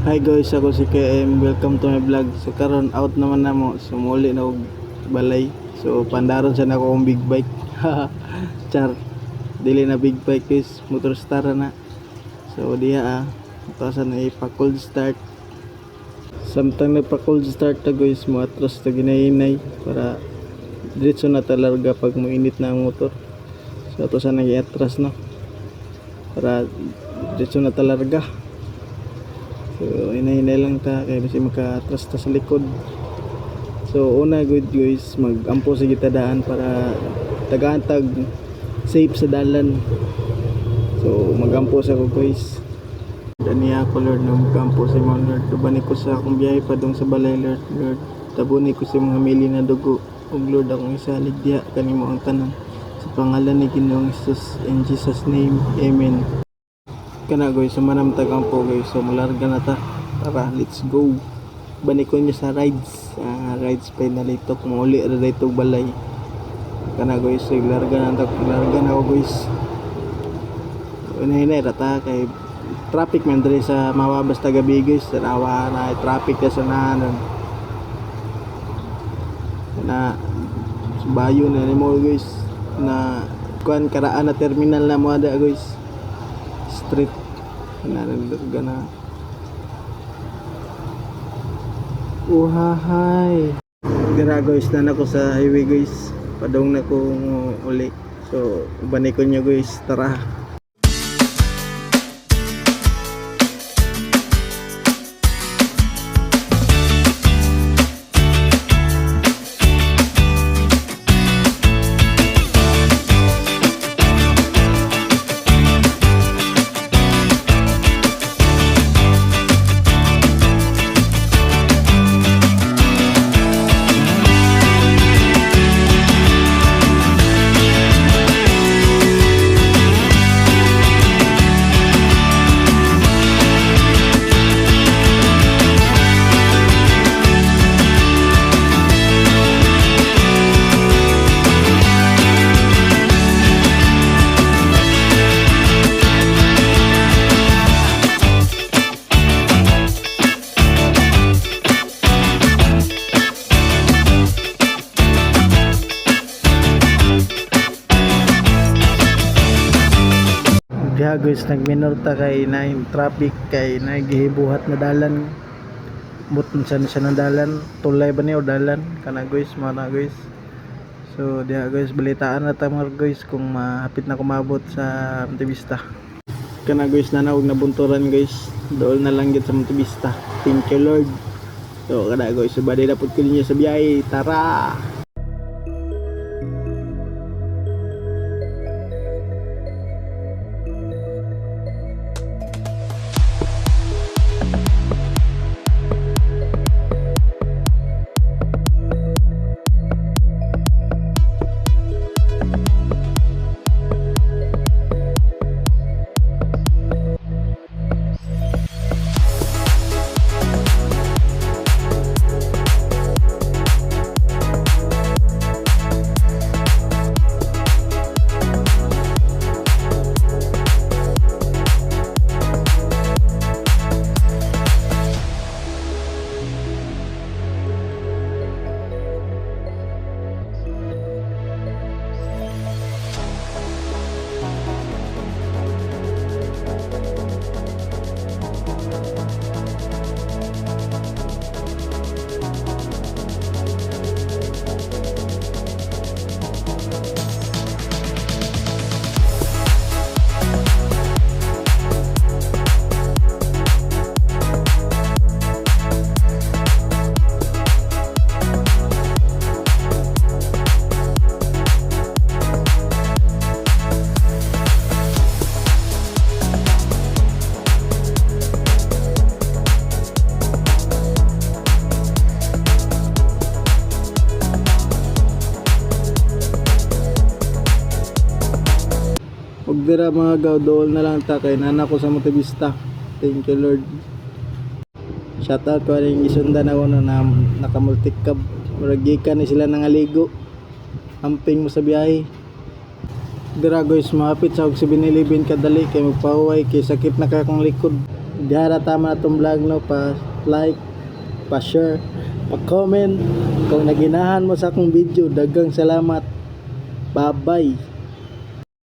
Hi guys, ako si KM. Welcome to my vlog. So karon out naman na mo. Sumuli na og balay. So pandaron sa nako akong big bike. Char. Dili na big bike guys, motor star na. So diha tasan na ipa-cold start. Samtang nagpa-cold start ta guys, mo atras ta ginahinay para diretso na talarga pag moinit na ang motor. So to sa nag-atras no. Para diretso na talarga. So hinay-hinay lang ta kaya basi maka-atras ta sa likod. So una good guys, mag-ampo sa gitadaan para tagantag safe sa dalan. So mag-ampo sa ko guys. Daniya ko Lord na mag-ampo sa mga Lord. Tubani ko sa akong biyahe padung sa balay Lord. Lord, tabuni ko sa mga mili na dugo. O Lord, akong isalig diha kanimo ang tanan. Sa pangalan ni Ginoong Jesus, in Jesus name, Amen. Kana guys, sumanamtag ang po guys. So malarga na ta. Tara, let's go. Banikon nyo sa rides. Rides pa na litok. Mauli ra dito balay. Kana guys, so larga na ta. Larga na ako guys. Hinay-hinay rata kay traffic man diri sa mawabas ta gabi guys. Tanawa na traffic ka sa nahanan. Na bayo na ni mo guys. Na kuan karaan na terminal na mo ada guys. Street naragdaga na uhahay dira guys na nako sa highway guys padong na ko uli so banikon nyo guys tara. Diha guys, nagminorta kay na yung traffic kay nagihibuhat na dalan buton sa siya ng dalan tulay ba niya o dalan kana guys mga guys. So diha guys, balitaan na ta mga guys kung mahapit na kumabot sa Montevista. Kana guys, nanawag na bunturan guys, dool na lang gid sa Montevista. Thank you Lord. So kada guys, subadi na pud ko ninyo sa biyahe, tara. Dira mga gawdol na lang ta kay nana ko sa Montevista. Thank you Lord. Shout out ko rin isundan ako na nakamultikab. Muragika ni sila nangaligo. Amping mo sa biyahe. Dira guys, mahapit sa og 7-Eleven kadali kay magpahuway kay sakit na kay akong likod. Dihara tama na itong vlog no, pa like, pa share, pa comment. Kung naginahan mo sa akong video, dagang salamat. Bye bye.